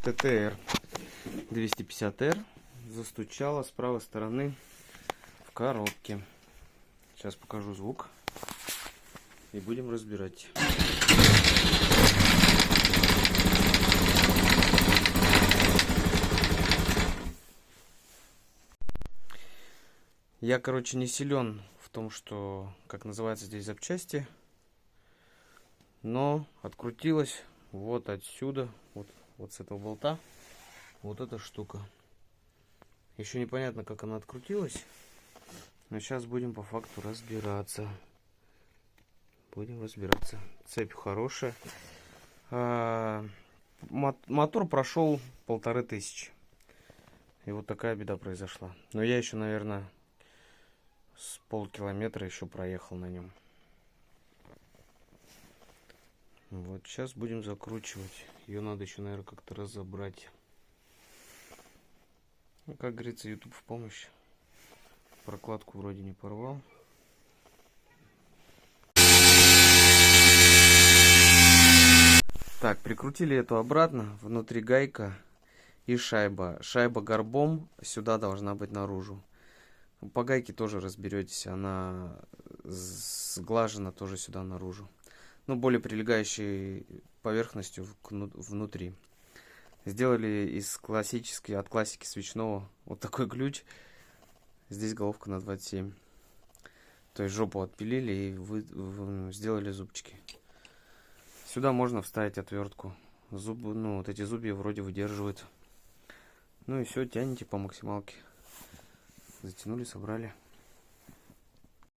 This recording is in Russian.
ТТР 250R застучала с правой стороны в коробке. Сейчас покажу звук и будем разбирать. Я, короче, не силен в том, что, как называется здесь запчасти, но открутилась вот отсюда, вот с этого болта, вот эта штука. Еще непонятно, как она открутилась, но сейчас будем по факту разбираться. Цепь хорошая. Мотор прошел 1500. И вот такая беда произошла. Но я еще, наверное, с полкилометра еще проехал на нем. Вот сейчас будем закручивать. Ее надо еще, наверное, как-то разобрать. Ну, как говорится, YouTube в помощь. Прокладку вроде не порвал. Так, прикрутили эту обратно. Внутри гайка и шайба. Шайба горбом сюда должна быть наружу. По гайке тоже разберетесь. Она сглажена тоже сюда наружу. Ну, более прилегающей поверхностью внутри. Сделали от классики свечного вот такой ключ. Здесь головка на 27. То есть жопу отпилили и сделали зубчики. Сюда можно вставить отвертку. Вот эти зубья вроде выдерживают. Ну и все, тянете по максималке. Затянули, собрали.